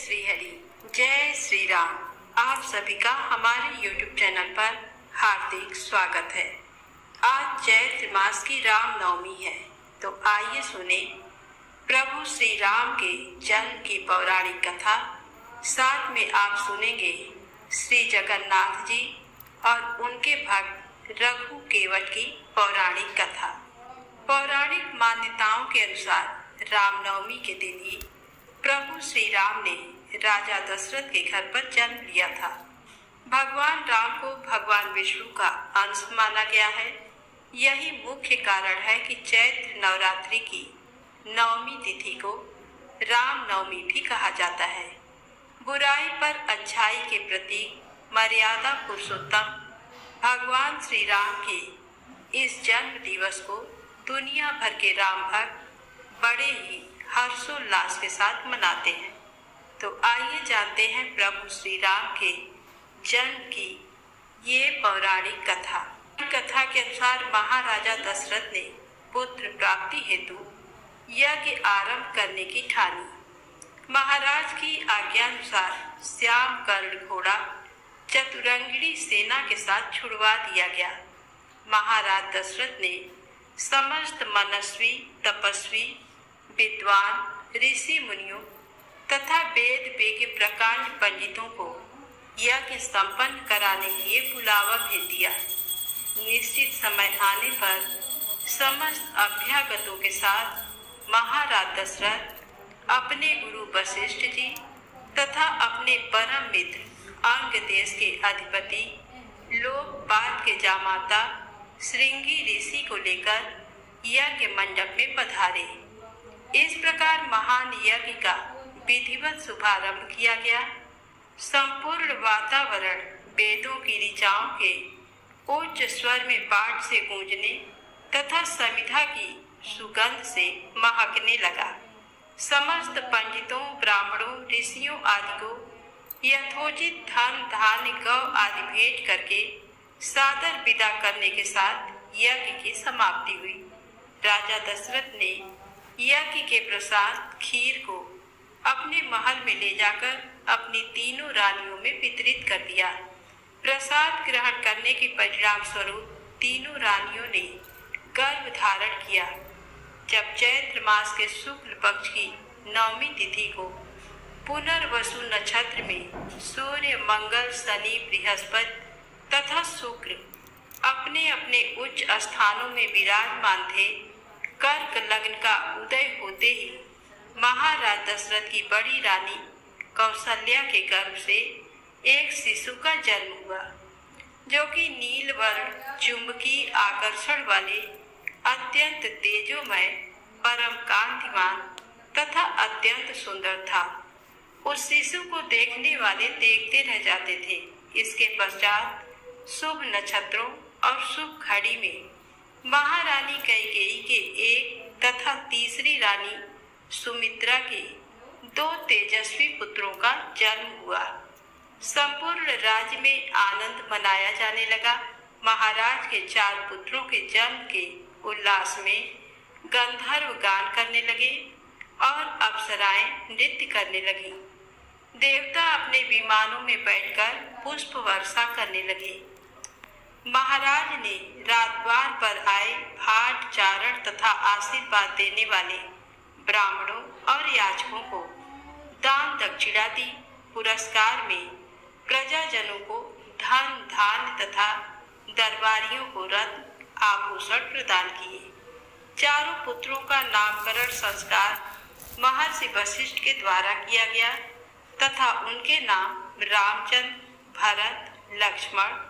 श्री हरि, जय श्री राम। आप सभी का हमारे YouTube चैनल पर हार्दिक स्वागत है। आज चैत्र मास की रामनवमी है, तो आइए सुने प्रभु श्री राम के जन्म की पौराणिक कथा। साथ में आप सुनेंगे श्री जगन्नाथ जी और उनके भक्त रघु केवट की पौराणिक कथा। पौराणिक मान्यताओं के अनुसार रामनवमी के दिन ही प्रभु श्री राम ने राजा दशरथ के घर पर जन्म लिया था। भगवान राम को भगवान विष्णु का अंश माना गया है। यही मुख्य कारण है कि चैत्र नवरात्रि की नवमी तिथि को राम नवमी भी कहा जाता है। बुराई पर अच्छाई के प्रतीक मर्यादा पुरुषोत्तम भगवान श्री राम के इस जन्म दिवस को दुनिया भर के राम भक्त बड़े ही हर्षोल्लास के साथ मनाते हैं। तो आइए जानते हैं प्रभु श्री राम के जन्म की ये पौराणिक कथा। कथा के अनुसार महाराजा दशरथ ने पुत्र प्राप्ति हेतु यज्ञ आरंभ करने की ठानी। महाराज की आज्ञानुसार श्याम कर्ण घोड़ा चतुरंगिणी सेना के साथ छुड़वा दिया गया। महाराज दशरथ ने समस्त मनस्वी, तपस्वी, विद्वान, ऋषि मुनियों तथा वेद वेद प्रकांड पंडितों को यज्ञ संपन्न कराने के लिए बुलावा भेज दिया। निश्चित समय आने पर समस्त अभ्यागतों के साथ महाराज दशरथ अपने गुरु वशिष्ठ जी तथा अपने परम मित्र अंग देश के अधिपति लोकपाल के जामाता श्रृंगी ऋषि को लेकर यज्ञ मंडप में पधारे। इस प्रकार महान यज्ञ का विधिवत शुभारंभ किया गया। संपूर्ण वातावरण वेदों की ऋचाओं के उच्च स्वर में पाठ से गूंजने तथा समिधा की सुगंध से महकने लगा। समस्त पंडितों, ब्राह्मणों, ऋषियों आदि को यथोचित धन, धान्य, गौ आदि भेंट करके सादर विदा करने के साथ यज्ञ की समाप्ति हुई। राजा दशरथ ने यज्ञ के प्रसाद खीर को अपने महल में ले जाकर अपनी तीनों रानियों में वितरित कर दिया। प्रसाद ग्रहण करने के परिणाम स्वरूप तीनों रानियों ने गर्भ धारण किया। जब चैत्र मास के शुक्ल पक्ष की नवमी तिथि को पुनर्वसु नक्षत्र में सूर्य, मंगल, शनि, बृहस्पति तथा शुक्र अपने अपने उच्च स्थानों में विराजमान थे, कर्क लग्न का उदय होते ही महाराज दशरथ की बड़ी रानी कौशल्या के गर्भ से एक शिशु का जन्म हुआ, जो कि नील वर्ण, चुंबकीय आकर्षण वाले, अत्यंत तेजोमय, परम कांतिमान तथा अत्यंत सुंदर था। उस शिशु को देखने वाले देखते रह जाते थे। इसके पश्चात शुभ नक्षत्रों और शुभ घड़ी में महारानी कैकेयी के एक तथा तीसरी रानी सुमित्रा के दो तेजस्वी पुत्रों का जन्म हुआ। संपूर्ण राज्य में आनंद मनाया जाने लगा। महाराज के 4 पुत्रों के जन्म के उल्लास में गंधर्व गान करने लगे और अप्सराएं नृत्य करने लगी। देवता अपने विमानों में बैठकर पुष्प वर्षा करने लगे। महाराज ने राजद्वार पर आए भाट, चारण तथा आशीर्वाद देने वाले ब्राह्मणों और याचकों को दान दक्षिणा दी। पुरस्कार में प्रजाजनों को धन, धान्य तथा दरबारियों को रत्न, आभूषण प्रदान किए। चारों पुत्रों का नामकरण संस्कार महर्षि वशिष्ठ के द्वारा किया गया तथा उनके नाम रामचंद्र, भरत, लक्ष्मण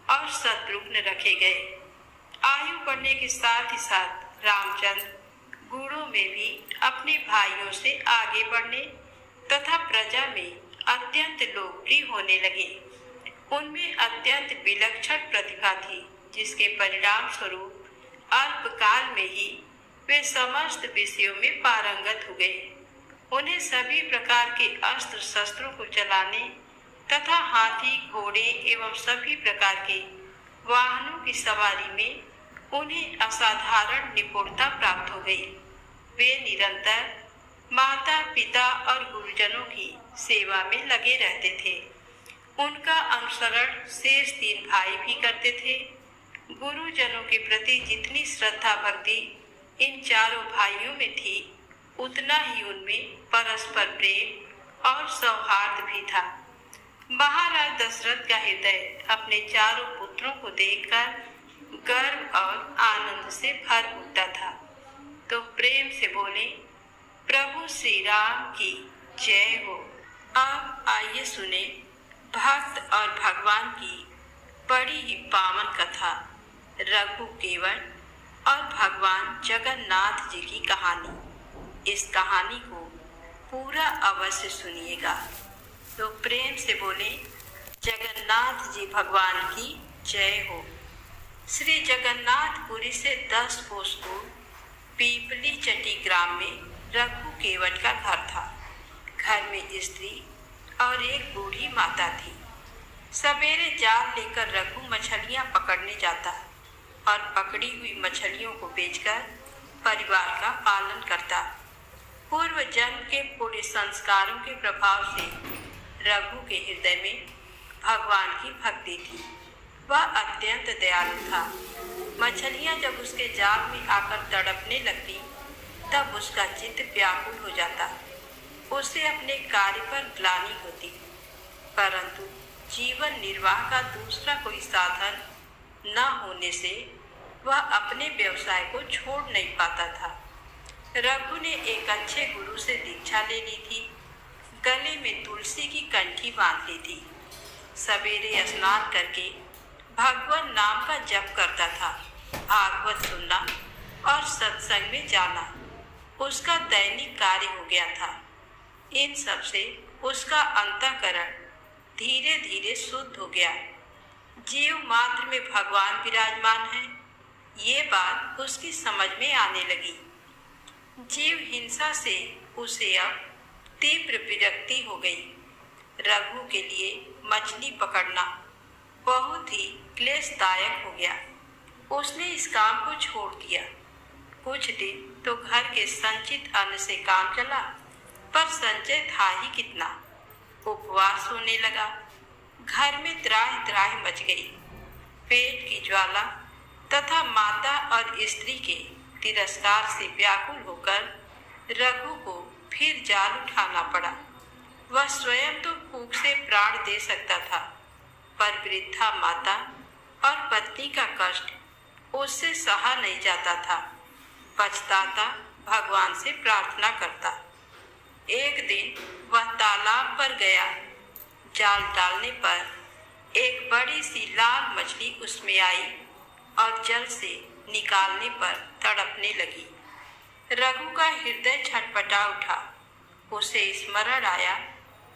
और शत्रुघ्न रखे गए। आयु बढ़ने के साथ ही साथ रामचंद्र गुणों में भी अपने भाइयों से आगे बढ़ने तथा प्रजा में अत्यंत लोकप्रिय होने लगे। उनमें अत्यंत विलक्षण प्रतिभा थी, जिसके परिणाम स्वरूप अल्पकाल में ही वे समस्त विषयों में पारंगत हो गए। उन्हें सभी प्रकार के अस्त्र शस्त्रों को चलाने तथा हाथी, घोड़े एवं सभी प्रकार के वाहनों की सवारी में उन्हें असाधारण निपुणता प्राप्त हो गई। वे निरंतर माता पिता और गुरुजनों की सेवा में लगे रहते थे। उनका अनुसरण शेष 3 भाई भी करते थे। गुरुजनों के प्रति जितनी श्रद्धा भक्ति इन चारों भाइयों में थी, उतना ही उनमें परस्पर प्रेम और सौहार्द भी था। महाराज दशरथ का हृदय अपने चारों पुत्रों को देखकर गर्व और आनंद से भर उठता था, तो प्रेम से बोले, प्रभु श्री राम की जय हो। अब आइए सुने भक्त और भगवान की बड़ी ही पावन कथा रघु केवट और भगवान जगन्नाथ जी की कहानी। इस कहानी को पूरा अवश्य सुनिएगा। तो प्रेम से बोले, जगन्नाथ जी भगवान की जय हो। श्री जगन्नाथपुरी से 10 कोस दूर पीपली चटी ग्राम में रघु केवट का घर था। घर में स्त्री और एक बूढ़ी माता थी। सवेरे जाल लेकर रघु मछलियां पकड़ने जाता और पकड़ी हुई मछलियों को बेचकर परिवार का पालन करता। पूर्व जन्म के पूरे संस्कारों के प्रभाव से रघु के हृदय में भगवान की भक्ति थी। वह अत्यंत दयालु था। मछलियां जब उसके जाल में आकर तड़पने लगती, तब उसका चित्त व्याकुल हो जाता। उसे अपने कार्य पर ग्लानि होती, परंतु जीवन निर्वाह का दूसरा कोई साधन न होने से वह अपने व्यवसाय को छोड़ नहीं पाता था। रघु ने एक अच्छे गुरु से दीक्षा ले ली थी। गले में तुलसी की कंठी बांध ली थी। सवेरे स्नान करके भगवान नाम का जप करता था। भागवत सुनना और सत्संग में जाना उसका दैनिक कार्य हो गया था। इन सब से उसका अंतःकरण धीरे धीरे शुद्ध हो गया। जीव मात्र में भगवान विराजमान है, ये बात उसकी समझ में आने लगी। जीव हिंसा से उसे अब तीव्र विरक्ति हो गई। रघु के लिए मछली पकड़ना बहुत ही क्लेशदायक हो गया। उसने इस काम को छोड़ दिया। कुछ दिन तो घर के संचित अन्न से काम चला, पर संचय था ही कितना। उपवास होने लगा। घर में त्राहि त्राहि मच गई। पेट की ज्वाला तथा माता और स्त्री के तिरस्कार से व्याकुल होकर रघु को फिर जाल उठाना पड़ा। वह स्वयं तो भूख से प्राण दे सकता था, पर वृद्धा माता और पत्नी का कष्ट उससे सहा नहीं जाता था। पछताता भगवान से प्रार्थना करता। एक दिन वह तालाब पर गया। जाल डालने पर एक बड़ी सी लाल मछली उसमें आई और जल से निकालने पर तड़पने लगी। रघु का हृदय छटपटा उठा। उसे स्मरण आया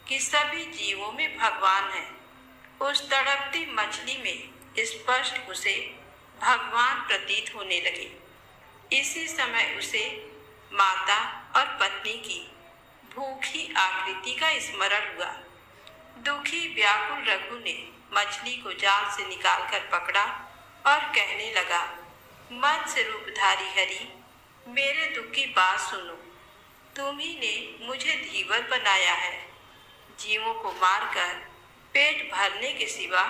कि सभी जीवों में भगवान है। उस तड़पती मछली में स्पष्ट उसे भगवान प्रतीत होने लगे। इसी समय उसे माता और पत्नी की भूखी आकृति का स्मरण हुआ। दुखी व्याकुल रघु ने मछली को जाल से निकालकर पकड़ा और कहने लगा, मत्स्य रूपधारी हरि, मेरे दुख की बात सुनो। तुम ही ने मुझे धीवर बनाया है। जीवों को मारकर पेट भरने के सिवा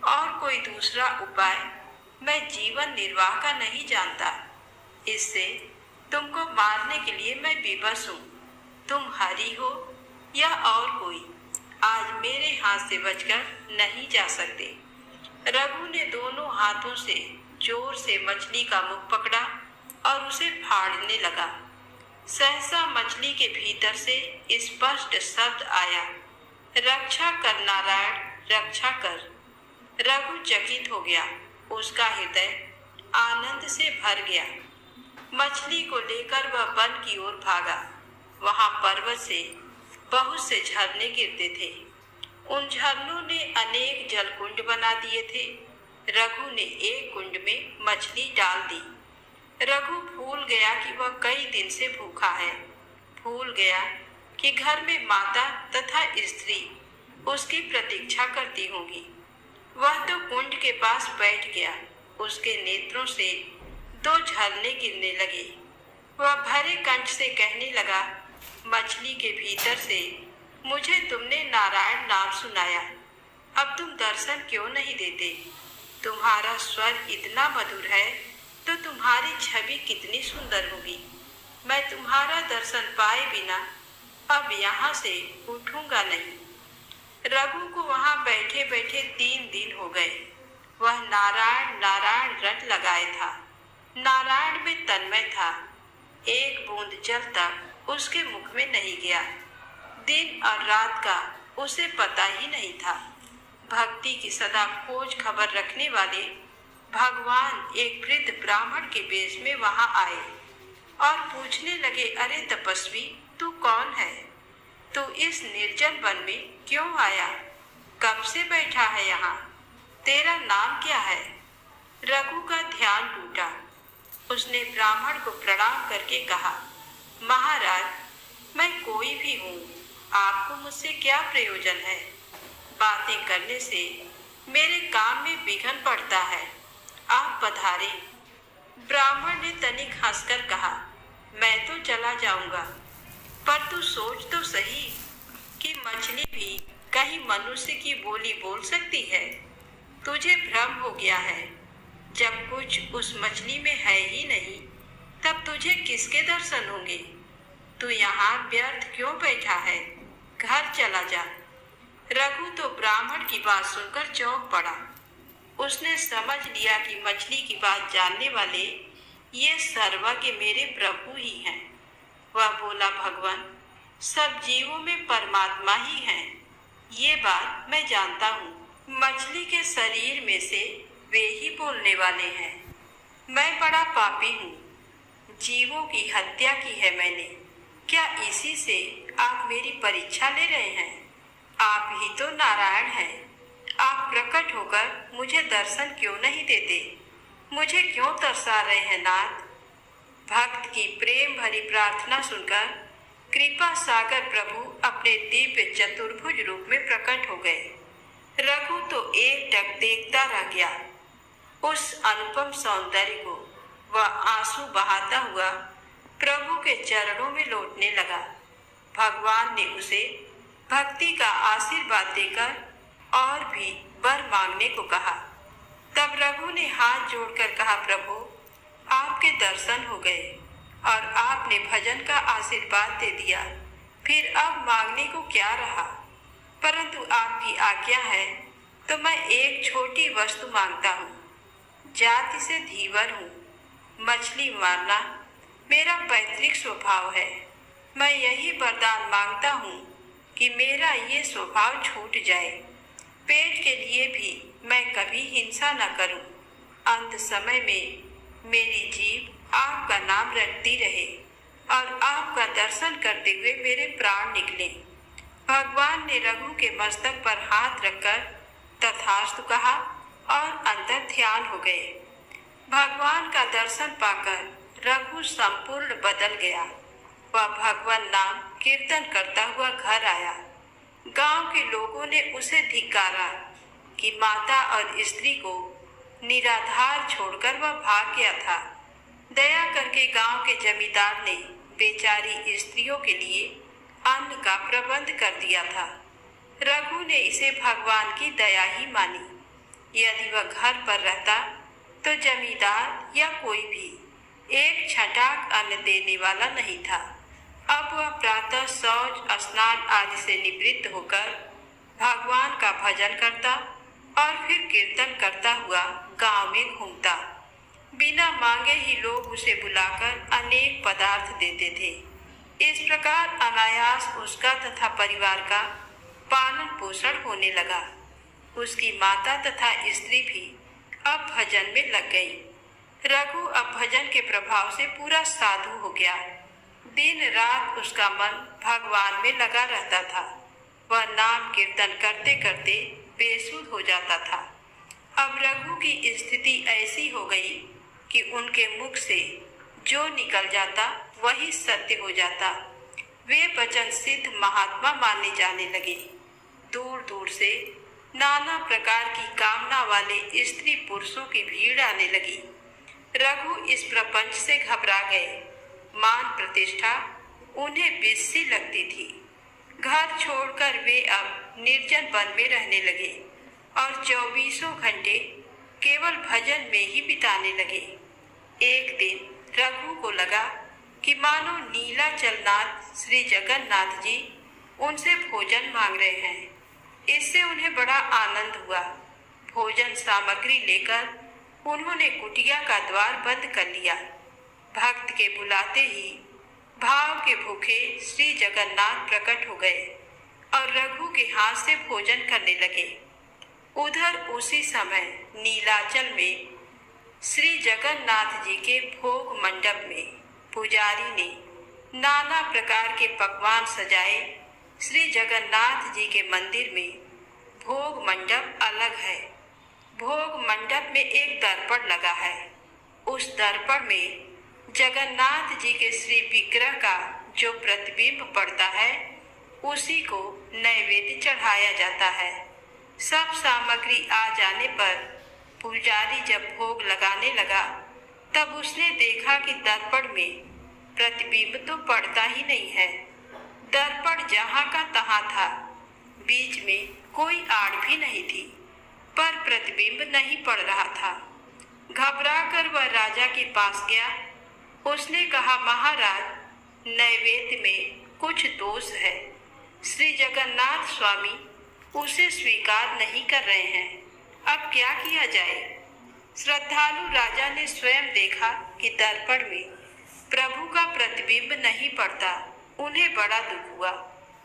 और कोई दूसरा उपाय मैं जीवन निर्वाह का नहीं जानता। इससे तुमको मारने के लिए मैं विवश हूँ। तुम हरि हो या और कोई, आज मेरे हाथ से बचकर नहीं जा सकते। रघु ने दोनों हाथों से जोर से मछली का मुख पकड़ा और उसे फाड़ने लगा। सहसा मछली के भीतर से स्पष्ट शब्द आया, रक्षा कर नारायण, रक्षा कर। रघु चकित हो गया। उसका हृदय आनंद से भर गया। मछली को लेकर वह वन की ओर भागा। वहां पर्वत से बहुत से झरने गिरते थे। उन झरनों ने अनेक जलकुंड बना दिए थे। रघु ने एक कुंड में मछली डाल दी। रघु भूल गया कि वह कई दिन से भूखा है। भूल गया कि घर में माता तथा स्त्री उसकी प्रतीक्षा करती होंगी। वह तो कुंड के पास बैठ गया। उसके नेत्रों से 2 झरने गिरने लगे। वह भरे कंठ से कहने लगा, मछली के भीतर से मुझे तुमने नारायण नाम सुनाया, अब तुम दर्शन क्यों नहीं देते? तुम्हारा स्वर इतना मधुर है तो तुम्हारी छवि कितनी सुंदर होगी। मैं तुम्हारा दर्शन पाए बिना अब यहाँ से उठूंगा नहीं। रघु को वहां बैठे बैठे 3 दिन हो गए। वह नारायण नारायण रट लगाए था, नारायण में तन्मय था। एक बूंद जल तक उसके मुख में नहीं गया। दिन और रात का उसे पता ही नहीं था। भक्ति की सदा खोज खबर रखने वाले भगवान एक वृद्ध ब्राह्मण के वेश में वहां आए और पूछने लगे, अरे तपस्वी, तू कौन है? तू इस निर्जन वन में क्यों आया? कब से बैठा है यहाँ? तेरा नाम क्या है? रघु का ध्यान टूटा। उसने ब्राह्मण को प्रणाम करके कहा, महाराज, मैं कोई भी हूँ, आपको मुझसे क्या प्रयोजन है? बातें करने से मेरे काम में विघ्न पड़ता है, आप पधारे। ब्राह्मण ने तनिक हंसकर कहा, मैं तो चला जाऊंगा, पर तू सोच तो सही कि मछली भी कहीं मनुष्य की बोली बोल सकती है। तुझे भ्रम हो गया है। जब कुछ उस मछली में है ही नहीं, तब तुझे किसके दर्शन होंगे? तू यहाँ व्यर्थ क्यों बैठा है? घर चला जा। रघु तो ब्राह्मण की बात सुनकर चौंक पड़ा। उसने समझ लिया कि मछली की बात जानने वाले ये सर्वज्ञ मेरे प्रभु ही हैं। वह बोला, भगवान, सब जीवों में परमात्मा ही है, ये बात मैं जानता हूँ। मछली के शरीर में से वे ही बोलने वाले हैं। मैं बड़ा पापी हूँ, जीवों की हत्या की है मैंने। क्या इसी से आप मेरी परीक्षा ले रहे हैं? आप ही तो नारायण हैं। आप प्रकट होकर मुझे दर्शन क्यों नहीं देते? मुझे क्यों तरसा रहे हैं नाथ? भक्त की प्रेम भरी प्रार्थना सुनकर कृपा सागर प्रभु अपने दिव्य चतुर्भुज रूप में प्रकट हो गए। रघु तो एकटक देखता रह गया उस अनुपम सौंदर्य को। वह आंसू बहाता हुआ प्रभु के चरणों में लौटने लगा। भगवान ने उसे भक्ति का आशीर्वाद देकर और भी वर मांगने को कहा। तब रघु ने हाथ जोड़कर कहा, प्रभु, आपके दर्शन हो गए और आपने भजन का आशीर्वाद दे दिया, फिर अब मांगने को क्या रहा? परंतु आपकी आज्ञा है तो मैं एक छोटी वस्तु मांगता हूँ। जाति से धीवर हूँ, मछली मारना मेरा पैतृक स्वभाव है। मैं यही वरदान मांगता हूँ कि मेरा ये स्वभाव छूट जाए। पेट के लिए भी मैं कभी हिंसा न करूं। अंत समय में मेरी जीभ आपका नाम रटती रहे और आपका दर्शन करते हुए मेरे प्राण निकले। भगवान ने रघु के मस्तक पर हाथ रखकर तथास्तु कहा और अंतर ध्यान हो गए। भगवान का दर्शन पाकर रघु संपूर्ण बदल गया। वह भगवान नाम कीर्तन करता हुआ घर आया। गांव के लोगों ने उसे धिक्कारा कि माता और स्त्री को निराधार छोड़कर वह भाग गया था। दया करके गांव के जमींदार ने बेचारी स्त्रियों के लिए अन्न का प्रबंध कर दिया था। रघु ने इसे भगवान की दया ही मानी। यदि वह घर पर रहता तो जमींदार या कोई भी एक छटाक अन्न देने वाला नहीं था। अब वह प्रातः शौच स्नान आदि से निवृत्त होकर भगवान का भजन करता और फिर कीर्तन करता हुआ गांव में घूमता। बिना मांगे ही लोग उसे बुलाकर अनेक पदार्थ देते थे। इस प्रकार अनायास उसका तथा परिवार का पालन पोषण होने लगा। उसकी माता तथा स्त्री भी अब भजन में लग गई। रघु अब भजन के प्रभाव से पूरा साधु हो गया। दिन रात उसका मन भगवान में लगा रहता था। वह नाम कीर्तन करते करते बेसुध हो जाता था। अब रघु की स्थिति ऐसी हो गई कि उनके मुख से जो निकल जाता वही सत्य हो जाता। वे वचन सिद्ध महात्मा माने जाने लगे। दूर दूर से नाना प्रकार की कामना वाले स्त्री पुरुषों की भीड़ आने लगी। रघु इस प्रपंच से घबरा गए। मान प्रतिष्ठा उन्हें बिस्सी लगती थी। घर छोड़कर वे अब निर्जन वन में रहने लगे और चौबीसों घंटे केवल भजन में ही बिताने लगे। एक दिन रघु को लगा कि मानो नीलाचलनाथ श्री जगन्नाथ जी उनसे भोजन मांग रहे हैं। इससे उन्हें बड़ा आनंद हुआ। भोजन सामग्री लेकर उन्होंने कुटिया का द्वार बंद कर लिया। भक्त के बुलाते ही भाव के भूखे श्री जगन्नाथ प्रकट हो गए और रघु के हाथ से भोजन करने लगे। उधर उसी समय नीलाचल में श्री जगन्नाथ जी के भोग मंडप में पुजारी ने नाना प्रकार के पकवान सजाए। श्री जगन्नाथ जी के मंदिर में भोग मंडप अलग है। भोग मंडप में एक दर्पण लगा है। उस दर्पण में जगन्नाथ जी के श्री विग्रह का जो प्रतिबिंब पड़ता है उसी को नैवेद्य चढ़ाया जाता है। सब सामग्री आ जाने पर पुजारी जब भोग लगाने लगा तब उसने देखा कि दर्पण में प्रतिबिंब तो पड़ता ही नहीं है। दर्पण जहाँ का तहाँ था, बीच में कोई आड़ भी नहीं थी, पर प्रतिबिंब नहीं पड़ रहा था। घबराकर वह राजा के पास गया। उसने कहा, महाराज, नैवेद्य में कुछ दोष है। श्री जगन्नाथ स्वामी उसे स्वीकार नहीं कर रहे हैं। अब क्या किया जाए? श्रद्धालु राजा ने स्वयं देखा कि दर्पण में प्रभु का प्रतिबिंब नहीं पड़ता। उन्हें बड़ा दुख हुआ।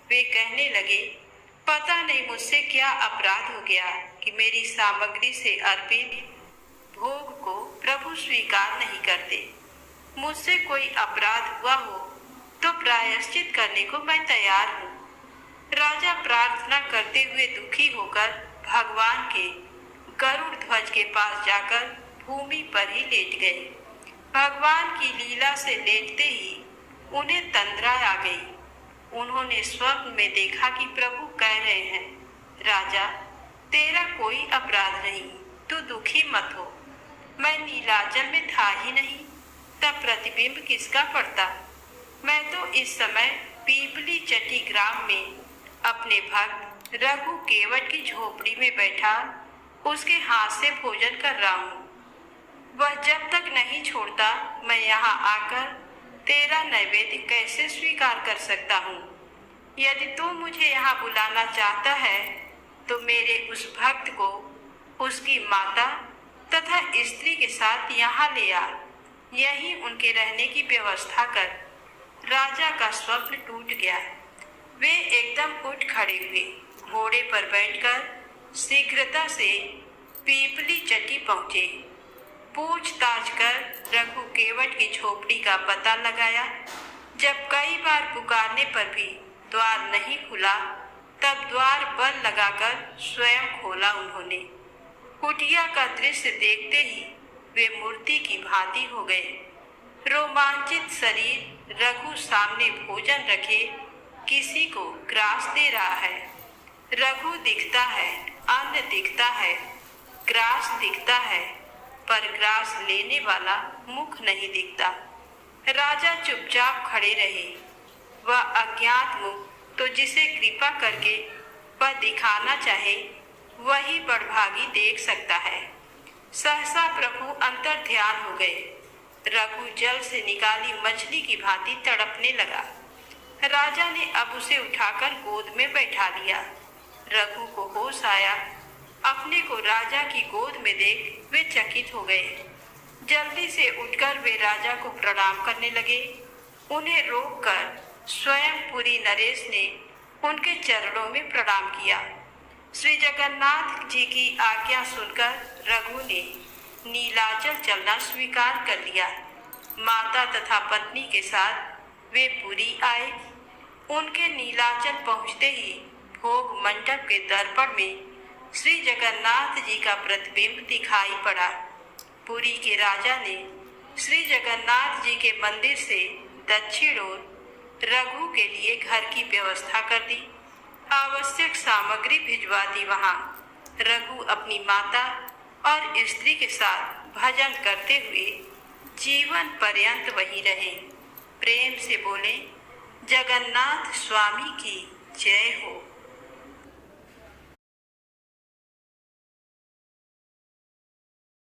वे कहने लगे, पता नहीं मुझसे क्या अपराध हो गया कि मेरी सामग्री से अर्पित भोग को प्रभु स्वीकार नहीं करते। मुझसे कोई अपराध हुआ हो तो प्रायश्चित करने को मैं तैयार हूँ। राजा प्रार्थना करते हुए दुखी होकर भगवान के गरुड़ ध्वज के पास जाकर भूमि पर ही लेट गए। भगवान की लीला से लेटते ही उन्हें तंद्रा आ गई। उन्होंने स्वप्न में देखा कि प्रभु कह रहे हैं, राजा, तेरा कोई अपराध नहीं, तू दुखी मत हो। मैं नीलाचल में था ही नहीं, तब प्रतिबिंब किसका पड़ता? मैं तो इस समय पीपली चटी ग्राम में अपने भक्त रघु केवट की झोपड़ी में बैठा उसके हाथ से भोजन कर रहा हूँ। वह जब तक नहीं छोड़ता मैं यहाँ आकर तेरा नैवेद्य कैसे स्वीकार कर सकता हूँ? यदि तू मुझे यहाँ बुलाना चाहता है तो मेरे उस भक्त को उसकी माता तथा स्त्री के साथ यहाँ ले आ। यहीं उनके रहने की व्यवस्था कर। राजा का स्वप्न टूट गया। वे एकदम उठ खड़े हुए। घोड़े पर बैठकर शीघ्रता से पीपली चटी पहुँचे। पूछताछ कर रघु केवट की झोपड़ी का पता लगाया। जब कई बार पुकारने पर भी द्वार नहीं खुला, तब द्वार बंद लगाकर स्वयं खोला उन्होंने। कुटिया का दृश्य देखते ही वे मूर्ति की भांति हो गए। रोमांचित शरीर रघु सामने भोजन रखे किसी को ग्रास दे रहा है। रघु दिखता है, अन्न दिखता है, ग्रास दिखता है, पर ग्रास लेने वाला मुख नहीं दिखता। राजा चुपचाप खड़े रहे। वह अज्ञात मुख तो जिसे कृपा करके वह दिखाना चाहे वही बड़भागी देख सकता है। सहसा प्रभु अंतर ध्यान हो गए। रघु जल से निकाली मछली की भांति तड़पने लगा। राजा ने अब उसे उठाकर गोद में बैठा लिया। रघु को होश आया। अपने को राजा की गोद में देख वे चकित हो गए। जल्दी से उठकर वे राजा को प्रणाम करने लगे। उन्हें रोककर स्वयं पुरी नरेश ने उनके चरणों में प्रणाम किया। श्री जगन्नाथ जी की आज्ञा सुनकर रघु ने नीलाचल चलना स्वीकार कर लिया। माता तथा पत्नी के साथ वे पुरी आए। उनके नीलाचल पहुँचते ही भोग मंडप के दर्पण में श्री जगन्नाथ जी का प्रतिबिंब दिखाई पड़ा। पुरी के राजा ने श्री जगन्नाथ जी के मंदिर से दक्षिण ओर रघु के लिए घर की व्यवस्था कर दी। आवश्यक सामग्री भिजवा दी। वहाँ रघु अपनी माता और स्त्री के साथ भजन करते हुए जीवन पर्यंत वहीं रहे। प्रेम से बोले, जगन्नाथ स्वामी की जय हो।